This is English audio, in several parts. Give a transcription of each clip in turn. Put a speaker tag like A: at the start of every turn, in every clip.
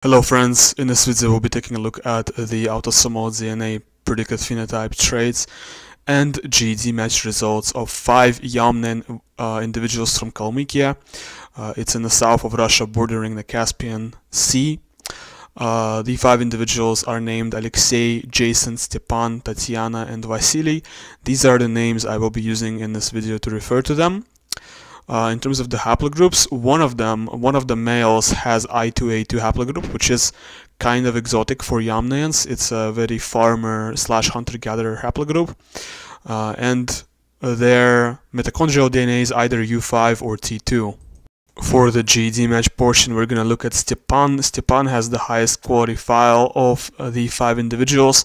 A: Hello friends, in this video we'll be taking a look at the autosomal DNA predicted phenotype traits and GED match results of 5 Yamnayan individuals from Kalmykia. It's in the south of Russia bordering the Caspian Sea. The 5 individuals are named Alexei, Jason, Stepan, Tatiana and Vasili. These are the names I will be using in this video to refer to them. In terms of the haplogroups, one of the males has I2A2 haplogroup, which is kind of exotic for Yamnayans. It's a very farmer/hunter-gatherer haplogroup, and their mitochondrial DNA is either U5 or T2. For the GED match portion, we're going to look at Stepan. Stepan has the highest quality file of the 5 individuals,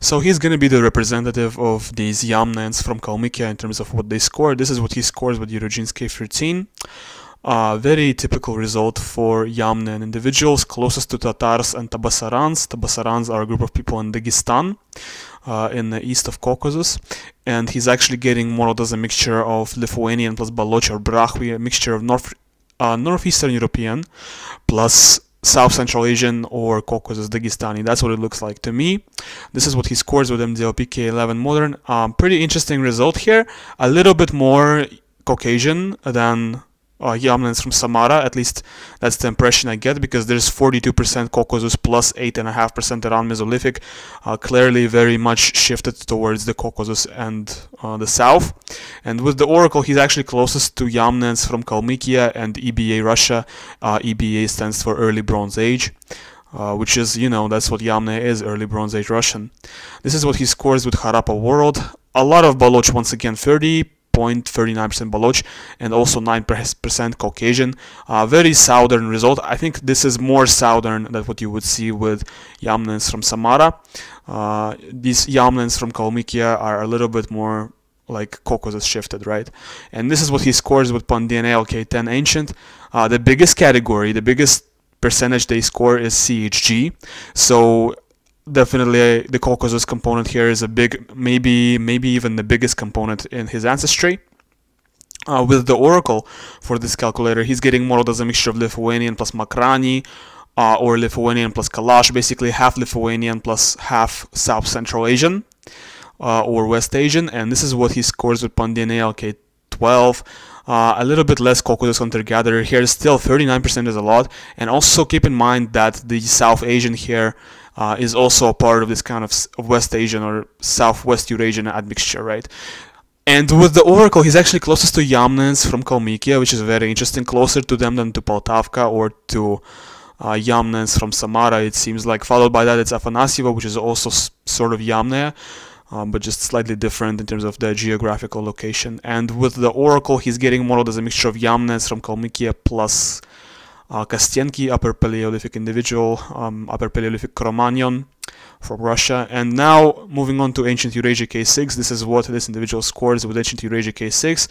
A: so he's going to be the representative of these Yamnayans from Kalmykia in terms of what they score. This is what he scores with Eurogenes K13. Very typical result for Yamnayan individuals, closest to Tatars and Tabasarans. Tabasarans are a group of people in Dagestan, in the east of Caucasus, and he's actually getting modeled as a mixture of Lithuanian plus Baloch or Brahvi, a mixture of Northeastern European plus South Central Asian or Caucasus Dagestani. That's what it looks like to me. This is what he scores with MDLP K11 modern. Pretty interesting result here. A little bit more Caucasian than Yamnayans from Samara, at least that's the impression I get, because there's 42% Caucasus plus 8.5% around Mesolithic, clearly very much shifted towards the Caucasus and the south. And with the Oracle, he's actually closest to Yamnayans from Kalmykia and EBA Russia. EBA stands for Early Bronze Age, which is, that's what Yamnaya is, Early Bronze Age Russian. This is what he scores with Harappa World. A lot of Baloch, once again, 30.39% Baloch and also 9% Caucasian. Very southern result. I think this is more southern than what you would see with Yamnayans from Samara. These Yamnayans from Kalmykia are a little bit more like Caucasus shifted, right? And this is what he scores with PanDNA LK10 Ancient. The biggest category, the biggest percentage they score is CHG. So definitely the Caucasus component here is a big, maybe even the biggest component in his ancestry. With the Oracle for this calculator, he's getting modeled as a mixture of Lithuanian plus Makrani, or Lithuanian plus Kalash, basically half Lithuanian plus half South Central Asian, or West Asian, and this is what he scores with PanDNA LK12. A little bit less Caucasus hunter-gatherer here, still 39% is a lot, and also keep in mind that the South Asian here is also a part of this kind of West Asian or Southwest Eurasian admixture, right? And with the Oracle, he's actually closest to Yamnayans from Kalmykia, which is very interesting, closer to them than to Poltavka or to Yamnayans from Samara, it seems like. Followed by that, it's Afanasyevo, which is also sort of Yamnaya, but just slightly different in terms of the geographical location. And with the Oracle, he's getting modeled as a mixture of Yamnayans from Kalmykia plus Kostenki, Upper Paleolithic individual, Upper Paleolithic Cro-Magnon from Russia. And now moving on to Ancient Eurasia K6, this is what this individual scores with Ancient Eurasia K6.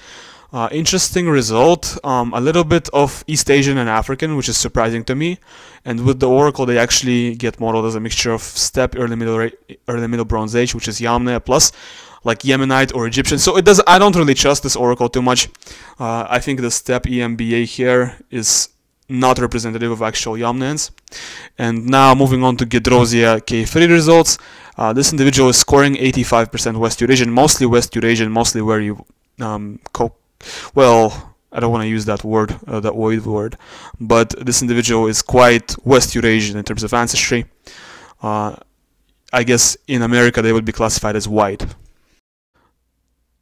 A: Interesting result, a little bit of East Asian and African, which is surprising to me. And with the Oracle, they actually get modeled as a mixture of Steppe, early middle Bronze Age, which is Yamnaya, plus like Yemenite or Egyptian. So I don't really trust this Oracle too much. I think the Steppe EMBA here is not representative of actual Yamnayans. And now moving on to Gedrosia K3 results. This individual is scoring 85% West Eurasian, mostly West Eurasian, mostly where you well, I don't want to use that word, that oid word, but this individual is quite West Eurasian in terms of ancestry. I guess in America they would be classified as white.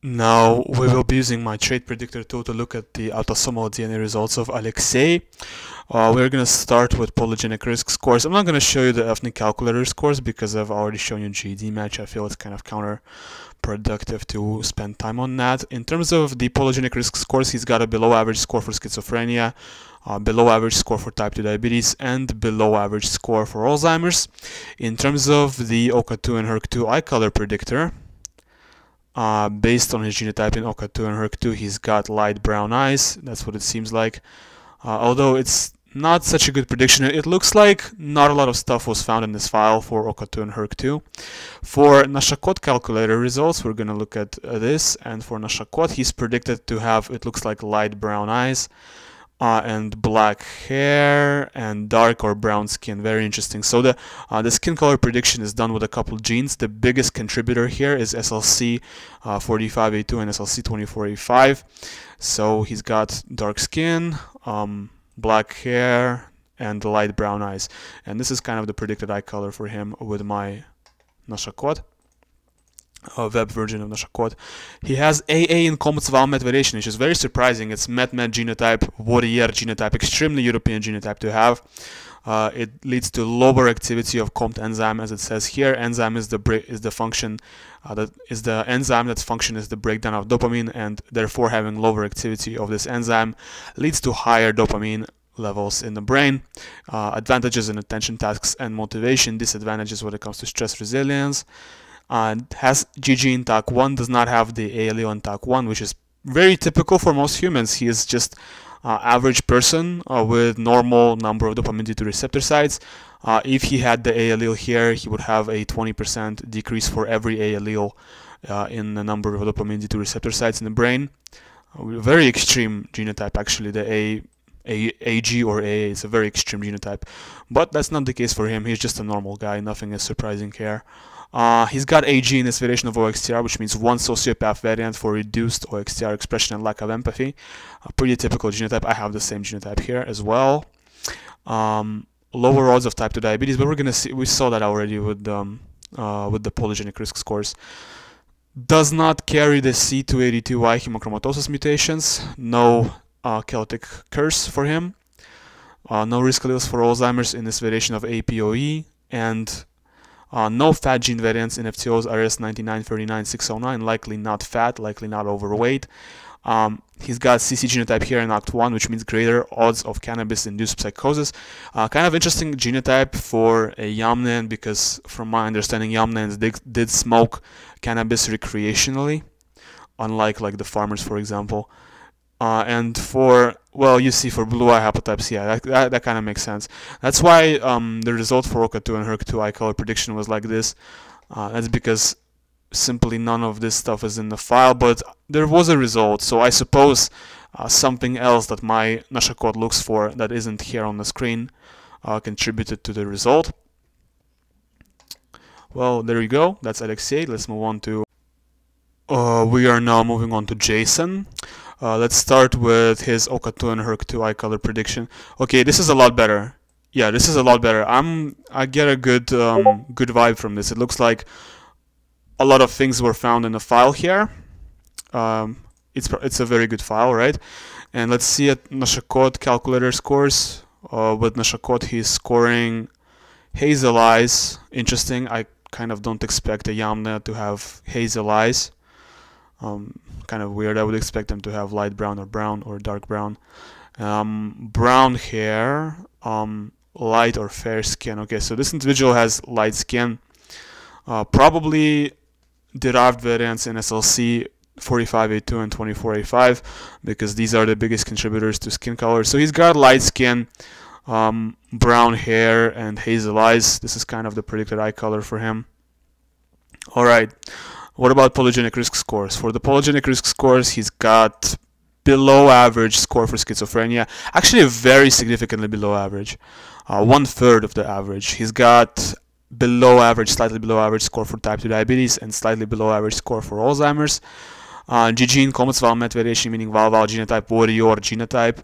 A: Now we will be using my trait predictor tool to look at the autosomal DNA results of Alexei. We're going to start with polygenic risk scores. I'm not going to show you the ethnic calculator scores because I've already shown you GED match. I feel it's kind of counterproductive to spend time on that. In terms of the polygenic risk scores, he's got a below average score for schizophrenia, below average score for type 2 diabetes, and below average score for Alzheimer's. In terms of the OCA2 and HERC2 eye color predictor, based on his genotype in OCA2 and HERC2, he's got light brown eyes. That's what it seems like. Although it's not such a good prediction, it looks like not a lot of stuff was found in this file for OCA2 and HERC2. For Nashakot calculator results, we're going to look at this. And for Nashakot, he's predicted to have, it looks like, light brown eyes. and black hair and dark or brown skin. Very interesting. So the skin color prediction is done with a couple genes. The biggest contributor here is SLC 45A2 and SLC 24A5. So he's got dark skin, black hair, and light brown eyes. And this is kind of the predicted eye color for him with my Nashakot. Web version of Nashakot. He has AA in Komets-Valmet variation, which is very surprising. It's Met-Met genotype, Warrior genotype, extremely European genotype to have. It leads to lower activity of COMT enzyme, as it says here. Enzyme is the function that is the enzyme that's function is the breakdown of dopamine, and therefore having lower activity of this enzyme leads to higher dopamine levels in the brain. Advantages in attention tasks and motivation. Disadvantages when it comes to stress resilience. Has GG in TAC1, does not have the A allele in TAC1, which is very typical for most humans. He is just average person with normal number of dopamine D2 receptor sites. If he had the A allele here, he would have a 20% decrease for every A allele in the number of dopamine D2 receptor sites in the brain. Very extreme genotype, actually. The AG or AA is a very extreme genotype, but that's not the case for him. He's just a normal guy, nothing is surprising here. He's got AG in this variation of OXTR, which means one sociopath variant for reduced OXTR expression and lack of empathy. A pretty typical genotype. I have the same genotype here as well. Lower odds of type 2 diabetes, but we're gonna see. We saw that already with the polygenic risk scores. Does not carry the C282Y hemochromatosis mutations. No Celtic curse for him. No risk alleles for Alzheimer's in this variation of APOE, and no fat gene variants in FTOs RS99, 39, 609, likely not fat, likely not overweight. He's got CC genotype here in ACT1, which means greater odds of cannabis-induced psychosis. Kind of interesting genotype for a Yamnayan, because from my understanding, Yamnayans did smoke cannabis recreationally, unlike like the farmers, for example. And for, well, you see for blue eye haplotypes, yeah, that kind of makes sense. That's why the result for OCA2 and HERC2 eye color prediction was like this. That's because simply none of this stuff is in the file, but there was a result. So I suppose something else that my Nashakot looks for that isn't here on the screen contributed to the result. Well, there you go. That's Alexei. Let's move on to... we are now moving on to Jason. Let's start with his OCA2 and HERC2 eye color prediction. Okay, this is a lot better. Yeah, this is a lot better. I get a good good vibe from this. It looks like a lot of things were found in the file here. It's a very good file, right? And let's see at Nashakot calculator scores. With Nashakot, he's scoring hazel eyes. Interesting. I kind of don't expect a Yamna to have hazel eyes. Kind of weird. I would expect them to have light brown or dark brown. Brown hair, light or fair skin. Okay, so this individual has light skin. Probably derived variants in SLC 45A2 and 24A5, because these are the biggest contributors to skin color. So he's got light skin, brown hair, and hazel eyes. This is kind of the predicted eye color for him. Alright. What about polygenic risk scores? For the polygenic risk scores, he's got below average score for schizophrenia. Actually, very significantly below average. 1/3 of the average. He's got below average, slightly below average score for type 2 diabetes and slightly below average score for Alzheimer's. GG in Komets-Valmet variation, meaning Val-Val genotype, Warrior genotype.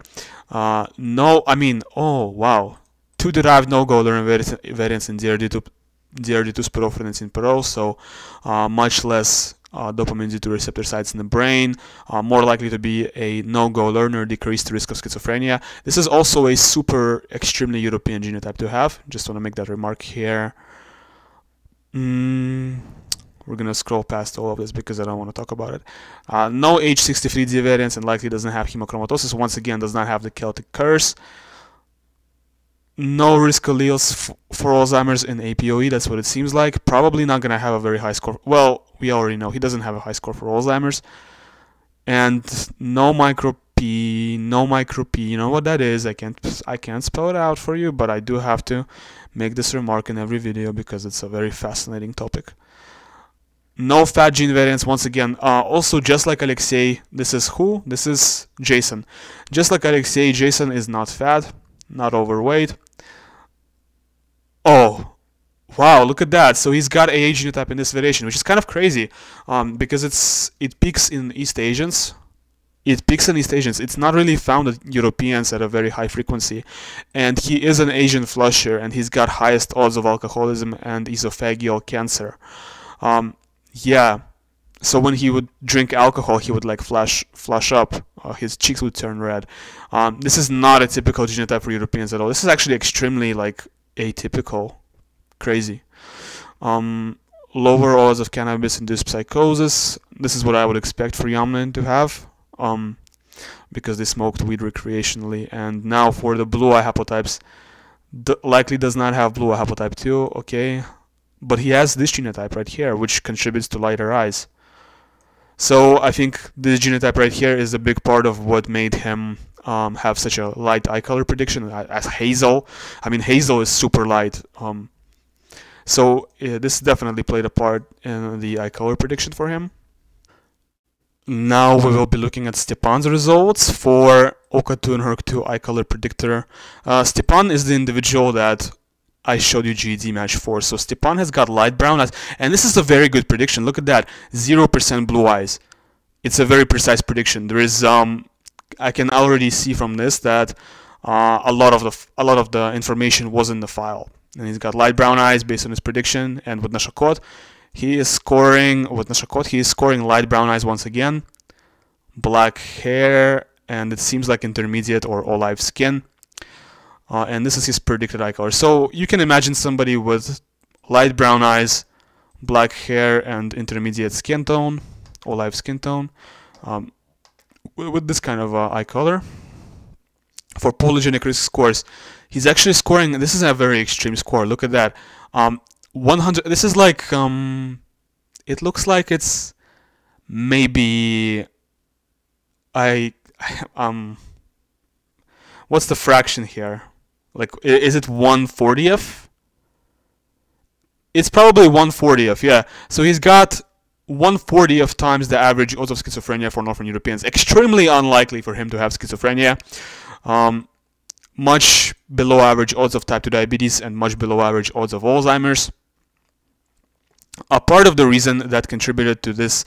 A: No, I mean, oh, wow. 2 derived no-go learner variants in DRD2 spirophorins in Perot, so much less dopamine D2 receptor sites in the brain, more likely to be a no-go learner, decreased risk of schizophrenia. This is also a super extremely European genotype to have. Just want to make that remark here. We're gonna scroll past all of this because I don't want to talk about it. No H63D variants and likely doesn't have hemochromatosis. Once again, does not have the Celtic curse. No risk alleles for Alzheimer's in APOE, that's what it seems like. Probably not going to have a very high score. Well, we already know he doesn't have a high score for Alzheimer's. And no micro P, no micro P. You know what that is? I can't spell it out for you, but I do have to make this remark in every video because it's a very fascinating topic. No fat gene variants once again. Also, just like Alexei, this is who? This is Jason. Just like Alexei, Jason is not fat, not overweight. Oh, wow, look at that. So he's got AA genotype in this variation, which is kind of crazy because it peaks in East Asians. It's not really found in Europeans at a very high frequency. And he is an Asian flusher, and he's got highest odds of alcoholism and esophageal cancer. Yeah, so when he would drink alcohol, he would like flush up. His cheeks would turn red. This is not a typical genotype for Europeans at all. This is actually extremely like atypical. Crazy. Lower odds of cannabis-induced psychosis. This is what I would expect for Yamnen to have, because they smoked weed recreationally. And now for the blue eye haplotypes, likely does not have blue eye haplotype 2. Okay. But he has this genotype right here, which contributes to lighter eyes. So I think this genotype right here is a big part of what made him have such a light eye color prediction as hazel. I mean, hazel is super light. So this definitely played a part in the eye color prediction for him. Now we will be looking at Stepan's results for OCA2 and HERC2 eye color predictor. Stepan is the individual that I showed you GED match for. So Stepan has got light brown eyes, and this is a very good prediction. Look at that, 0% blue eyes. It's a very precise prediction. There is I can already see from this that a lot of the information was in the file, and he's got light brown eyes based on his prediction. And with Nashakot, he is scoring light brown eyes once again, black hair, and it seems like intermediate or olive skin. And this is his predicted eye color. So you can imagine somebody with light brown eyes, black hair, and intermediate skin tone, olive skin tone, with this kind of eye color. For polygenic risk scores, he's actually scoring, this is a very extreme score. Look at that. 100, this is like, it looks like it's maybe, what's the fraction here? Like, is it 1/40th? It's probably 1/40th, yeah. So he's got 1/40th times the average odds of schizophrenia for Northern Europeans. Extremely unlikely for him to have schizophrenia. Much below average odds of type 2 diabetes and much below average odds of Alzheimer's. A part of the reason that contributed to this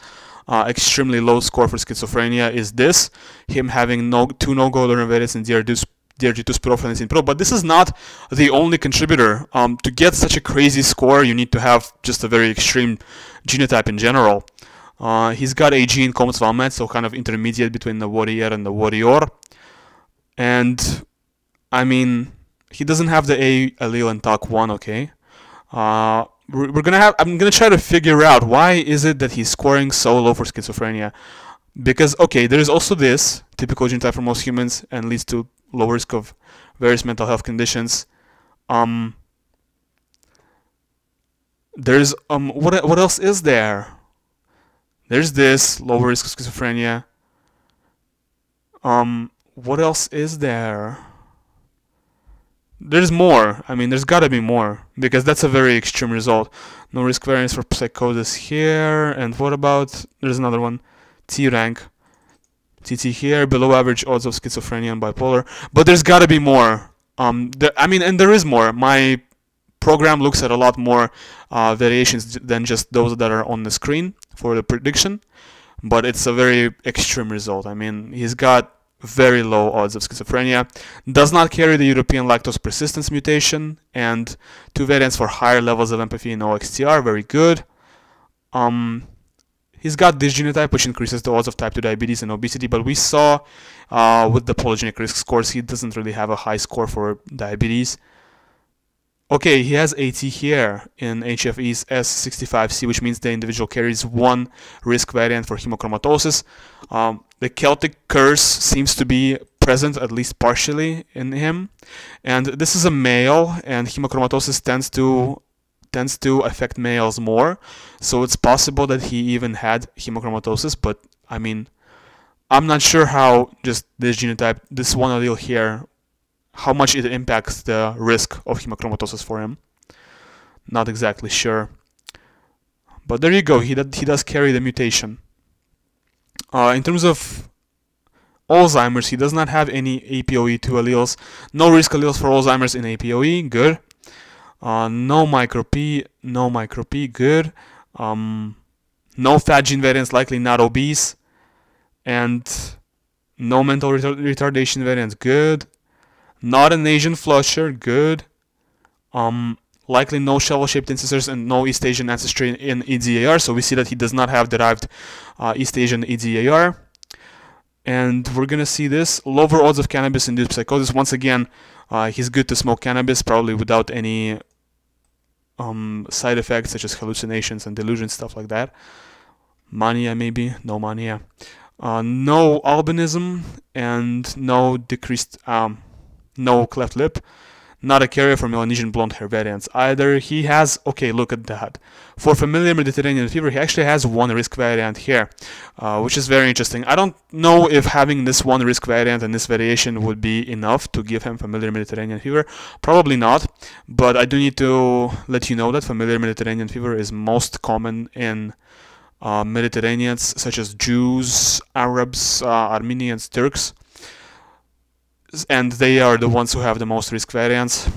A: extremely low score for schizophrenia is this, him having two no-go learner variants in DRG2 spirophenolacin Pro. But this is not the only contributor. To get such a crazy score, you need to have just a very extreme genotype in general. He's got a gene Combs Valmet, so kind of intermediate between the warrior and the warrior. And I mean, he doesn't have the A allele in TAC1, okay? I'm gonna try to figure out why is it that he's scoring so low for schizophrenia. Because, okay, there's also this typical genotype for most humans and leads to low risk of various mental health conditions. There's what else is there? There's this low risk of schizophrenia. What else is there? There's more. I mean, there's gotta be more, because that's a very extreme result. No risk variance for psychosis here. And what about, there's another one, T rank, TT here, below average odds of schizophrenia and bipolar. But there's gotta be more. And there is more. My program looks at a lot more variations than just those that are on the screen for the prediction. But it's a very extreme result. I mean, he's got very low odds of schizophrenia, does not carry the European lactose persistence mutation, and two variants for higher levels of empathy in OXTR, very good. He's got this genotype, which increases the odds of type 2 diabetes and obesity, but we saw with the polygenic risk scores, he doesn't really have a high score for diabetes. Okay, he has AT here in HFE's S65C, which means the individual carries one risk variant for hemochromatosis. The Celtic curse seems to be present, at least partially, in him. And this is a male, and hemochromatosis tends to affect males more. So it's possible that he even had hemochromatosis, but I mean, I'm not sure how just this genotype, this one allele here, how much it impacts the risk of hemochromatosis for him. Not exactly sure. But there you go, he does carry the mutation. In terms of Alzheimer's, he does not have any APOE2 alleles. No risk alleles for Alzheimer's in APOE, good. No micro-P, good. No fat gene variants, likely not obese. And no mental retardation variants, good. Not an Asian flusher, good. Likely no shovel-shaped ancestors and no East Asian ancestry in EDAR, so we see that he does not have derived East Asian EDAR. And we're gonna see this lower odds of cannabis-induced psychosis. Once again, he's good to smoke cannabis, probably without any side effects such as hallucinations and delusions, stuff like that. Mania, maybe, no mania. No albinism and no decreased, no cleft lip. Not a carrier for Melanesian blonde hair variants either. He has, okay, look at that. For familiar Mediterranean fever, he actually has one risk variant here, which is very interesting. I don't know if having this one risk variant and this variation would be enough to give him familiar Mediterranean fever. Probably not, but I do need to let you know that familiar Mediterranean fever is most common in Mediterraneans such as Jews, Arabs, Armenians, Turks. And they are the ones who have the most risk variants.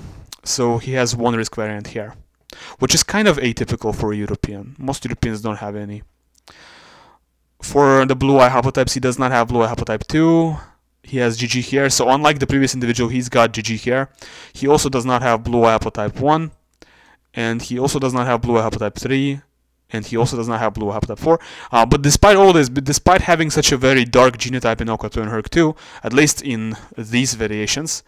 A: So he has one risk variant here, which is kind of atypical for a European. Most Europeans don't have any. For the blue eye haplotypes, he does not have blue eye haplotype 2. He has GG here. So unlike the previous individual, he's got GG here. He also does not have blue eye haplotype 1. And he also does not have blue eye haplotype 3. And he also does not have blue haplotype 4. But despite all this, despite having such a very dark genotype in OCA2 and HERC2, at least in these variations,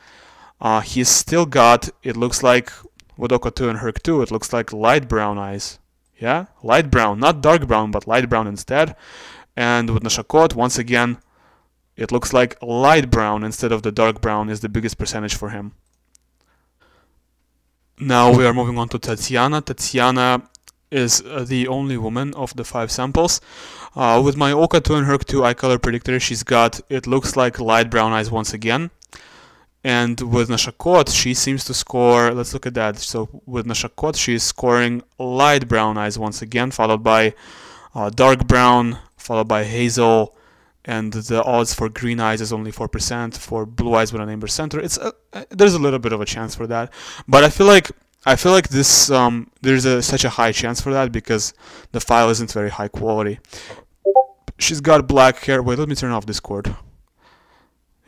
A: he's still got, it looks like, with OCA2 and HERC2, it looks like light brown eyes. Yeah? Light brown, not dark brown, but light brown instead. And with Nashakot, once again, it looks like light brown instead of the dark brown is the biggest percentage for him. Now we are moving on to Tatiana. Tatiana is the only woman of the 5 samples. With my OCA2 and HERC2 eye color predictor, she's got, it looks like light brown eyes once again. And with Nashakot, she seems to score, let's look at that. So with Nashakot, she's scoring light brown eyes once again, followed by dark brown, followed by hazel, and the odds for green eyes is only 4%, for blue eyes with an amber center. It's there's a little bit of a chance for that, but I feel like this there's such a high chance for that because the file isn't very high quality. She's got black hair. Wait, let me turn off Discord.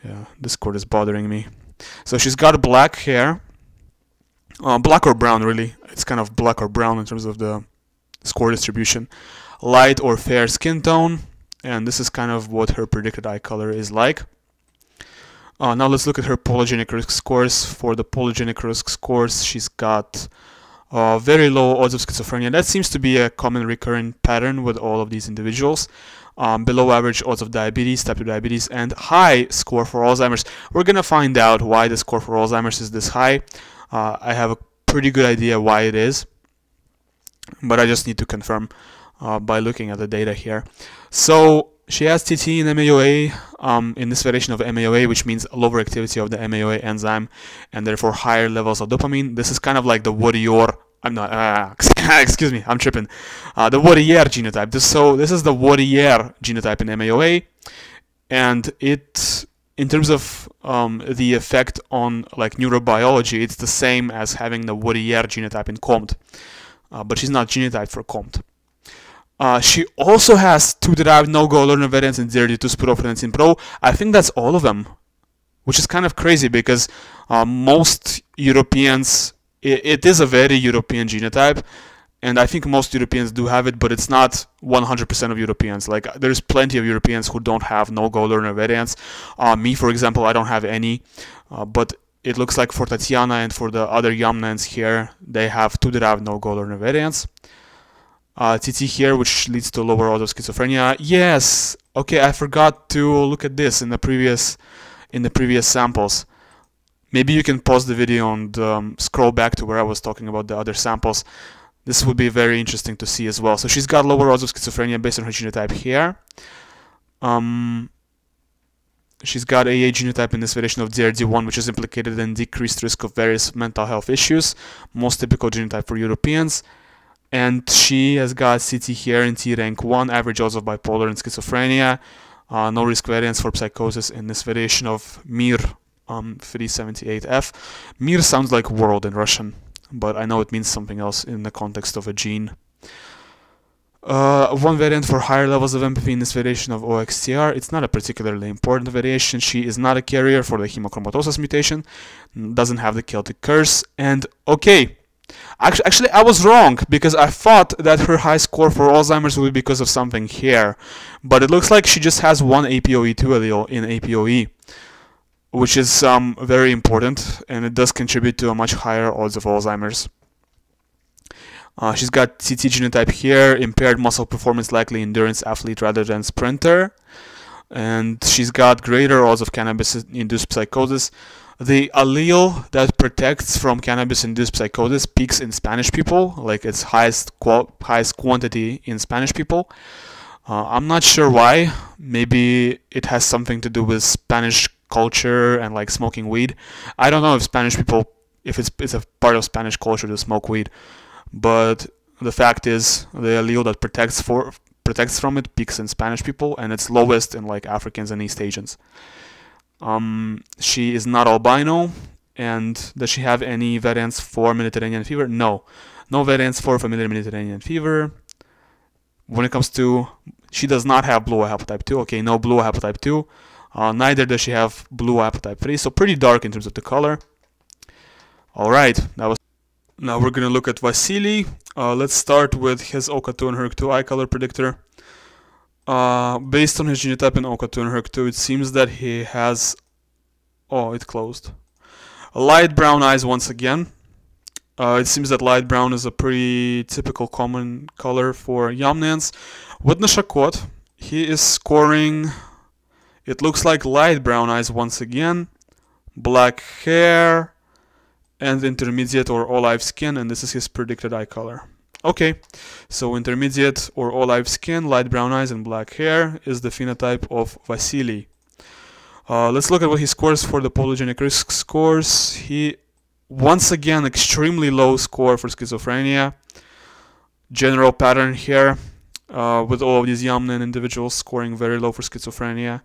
A: Yeah, Discord is bothering me. So she's got black hair, black or brown really. It's kind of black or brown in terms of the score distribution. Light or fair skin tone, and this is kind of what her predicted eye color is like. Now let's look at her polygenic risk scores. For the polygenic risk scores, she's got very low odds of schizophrenia. That seems to be a common recurring pattern with all of these individuals. Below average odds of diabetes, type 2 diabetes, and high score for Alzheimer's. We're going to find out why the score for Alzheimer's is this high. I have a pretty good idea why it is, but I just need to confirm by looking at the data here. So she has TT in MAOA, in this variation of MAOA, which means lower activity of the MAOA enzyme and therefore higher levels of dopamine. This is kind of like the Warrior, I'm not, excuse me, I'm tripping. The Warrior genotype. This is the Warrior genotype in MAOA, and it, in terms of the effect on like neurobiology, it's the same as having the Warrior genotype in COMT, but she's not genotyped for COMT. She also has 2 derived no-go learner variants in DRD2 spirophenantin Pro. I think that's all of them, which is kind of crazy because most Europeans, it is a very European genotype, and I think most Europeans do have it, but it's not 100% of Europeans. Like, there's plenty of Europeans who don't have no-go learner variants. Me, for example, I don't have any, but it looks like for Tatiana and for the other Yamnans here, they have 2 derived no-go learner variants. TT here, which leads to lower odds of schizophrenia. Yes, okay, I forgot to look at this in the previous samples. Maybe you can pause the video and scroll back to where I was talking about the other samples. This would be very interesting to see as well. So she's got lower odds of schizophrenia based on her genotype here. She's got AA genotype in this variation of DRD1, which is implicated in decreased risk of various mental health issues, most typical genotype for Europeans. and she has got CT here in T rank 1, average odds of bipolar and schizophrenia, no risk variance for psychosis in this variation of Mir 378F. Mir sounds like world in Russian, but I know it means something else in the context of a gene. One variant for higher levels of empathy in this variation of OXTR. It's not a particularly important variation. She is not a carrier for the hemochromatosis mutation, doesn't have the Celtic curse, and okay. Actually, I was wrong, because I thought that her high score for Alzheimer's would be because of something here, but it looks like she just has one APOE2 allele in APOE, which is very important, and it does contribute to a much higher odds of Alzheimer's. She's got CT genotype here, impaired muscle performance, likely endurance athlete rather than sprinter, and she's got greater odds of cannabis-induced psychosis. The allele that protects from cannabis-induced psychosis peaks in Spanish people, like its highest quantity in Spanish people. I'm not sure why. Maybe it has something to do with Spanish culture and like smoking weed. I don't know if Spanish people, if it's a part of Spanish culture to smoke weed, but the fact is the allele that protects from it peaks in Spanish people, and it's lowest in like Africans and East Asians. She is not albino, and does she have any variants for Mediterranean fever? No variants for familiar Mediterranean fever. When it comes to, she does not have blue eye haplotype 2. Okay, no blue eye haplotype 2. Neither does she have blue eye haplotype 3, so pretty dark in terms of the color. Alright, now we're going to look at Vasili. Let's start with his OCA2 and HERC2 eye color predictor. Based on his genotype in OCA2 and HERC2, it seems that he has... Oh, it closed. Light brown eyes once again. It seems that light brown is a pretty typical common color for Yamnayans. With Nashakot, he is scoring... It looks like light brown eyes once again. Black hair and intermediate or olive skin, and this is his predicted eye color. Okay, so intermediate or olive skin, light brown eyes, and black hair is the phenotype of Vasili. Let's look at what he scores for the polygenic risk scores. He, once again, extremely low score for schizophrenia. General pattern here, with all of these Yamnayan individuals scoring very low for schizophrenia.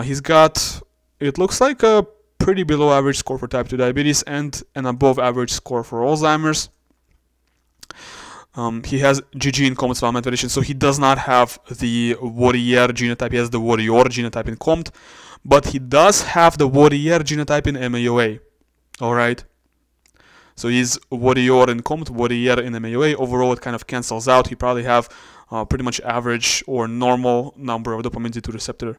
A: He's got, it looks like a pretty below average score for type 2 diabetes and an above average score for Alzheimer's. He has GG in Comte-Svalmet variation, so he does not have the Warrior genotype. He has the Warrior genotype in Comte, but he does have the Warrior genotype in MAOA. Alright? So he's Warrior in Comte, Warrior in MAOA. Overall, it kind of cancels out. He probably have pretty much average or normal number of dopamine D2 receptor.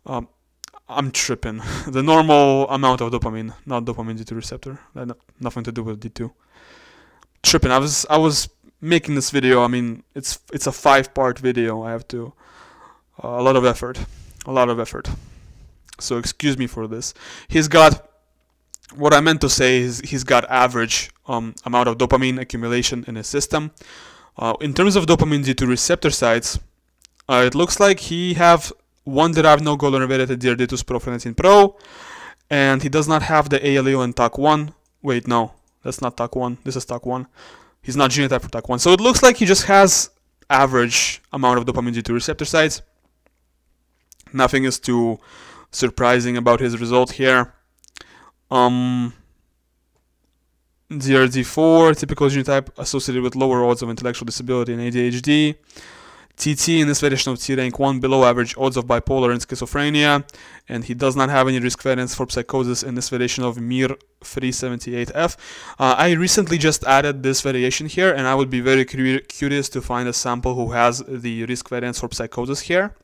A: I'm tripping. The normal amount of dopamine, not dopamine D2 receptor. Nothing to do with D2. Tripping. I was making this video. I mean, it's a 5-part video. I have to a lot of effort. So excuse me for this. He's got, what I meant to say is he's got average amount of dopamine accumulation in his system. In terms of dopamine D2 receptor sites, it looks like he have one derived no goal-related DRD2 spirophenazine Pro, and he does not have the A allele in TAC1. Wait, no, that's not TAC1. This is TAC1. He's not genotype for TAC1. So it looks like he just has average amount of dopamine D2 receptor sites. Nothing is too surprising about his result here. DRD4, typical genotype associated with lower odds of intellectual disability and ADHD. TT in this variation of T rank 1, below average odds of bipolar and schizophrenia, and he does not have any risk variance for psychosis in this variation of Mir 378F. I recently just added this variation here, and I would be very curious to find a sample who has the risk variance for psychosis here.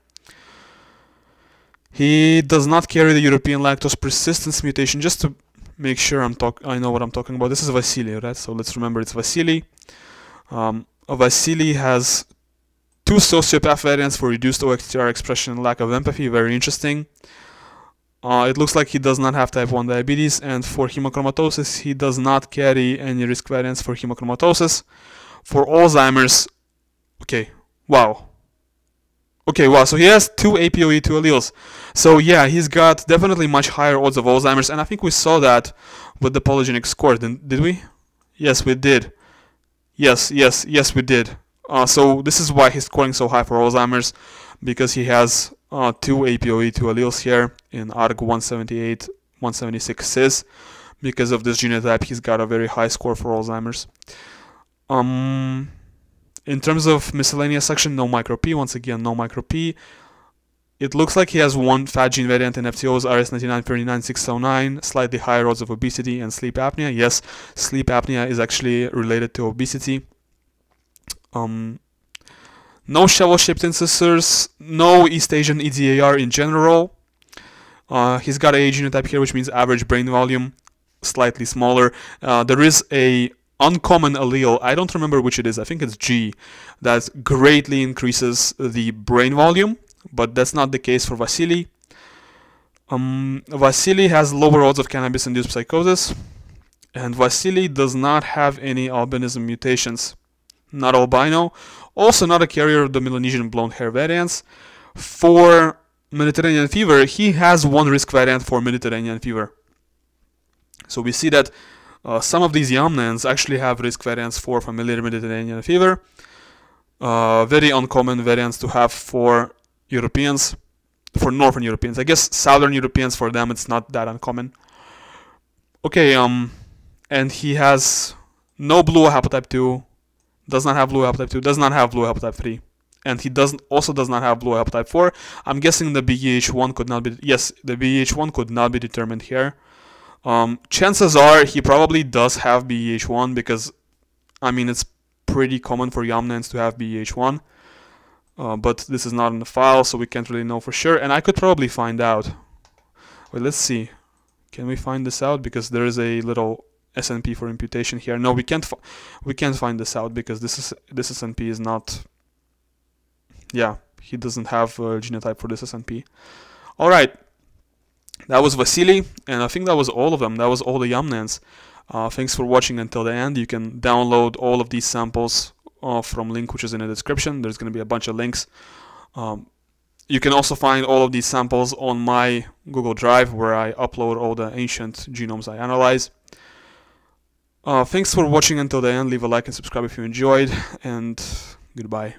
A: He does not carry the European lactose persistence mutation. Just to make sure I know what I'm talking about. This is Vasili, right? So let's remember it's Vasili. Vasili has 2 sociopath variants for reduced OXTR expression and lack of empathy. Very interesting. It looks like he does not have type 1 diabetes, and for hemochromatosis, he does not carry any risk variants for hemochromatosis. For Alzheimer's, okay, wow. Okay, wow, so he has 2 APOE2 alleles. So yeah, he's got definitely much higher odds of Alzheimer's, and I think we saw that with the polygenic score, did we? Yes, we did. Yes, yes, yes, we did. So this is why he's scoring so high for Alzheimer's, because he has two APOE2 alleles here in ARG178, 176 cis. Because of this genotype, he's got a very high score for Alzheimer's. In terms of miscellaneous section, no micro P. Once again, no micro P. It looks like he has one fat gene variant in FTOs, RS9939609, slightly higher odds of obesity and sleep apnea. Yes, sleep apnea is actually related to obesity. No shovel-shaped incisors, no East Asian EDAR in general. He's got a genotype here, which means average brain volume, slightly smaller. There is a uncommon allele, I don't remember which it is, I think it's G, that greatly increases the brain volume, but that's not the case for Vasili. Vasili has lower odds of cannabis-induced psychosis, and Vasili does not have any albinism mutations. Not albino, also not a carrier of the Melanesian blonde hair variants. For Mediterranean fever, he has one risk variant for Mediterranean fever. So we see that some of these Yamnans actually have risk variants for familiar Mediterranean fever. Very uncommon variants to have for Europeans, for Northern Europeans. I guess Southern Europeans, for them it's not that uncommon. Okay, and he has no blue haplotype 2, does not have blue haplotype 2, does not have blue haplotype 3. And he also does not have blue haplotype 4. I'm guessing the BEH1 could not be, yes, the BEH1 could not be determined here. Chances are he probably does have BEH1 because, I mean, it's pretty common for Yamnans to have BEH1. But this is not in the file, so we can't really know for sure. And I could probably find out. Wait, let's see. Can we find this out? Because there is a little SNP for imputation here. No, we can't find this out because this SNP is not. Yeah, he doesn't have a genotype for this SNP. All right, that was Vasili, and I think that was all of them. That was all the Yamnans. Thanks for watching until the end. You can download all of these samples from link which is in the description. There's going to be a bunch of links. You can also find all of these samples on my Google Drive, where I upload all the ancient genomes I analyze. Thanks for watching until the end. Leave a like and subscribe if you enjoyed, and goodbye.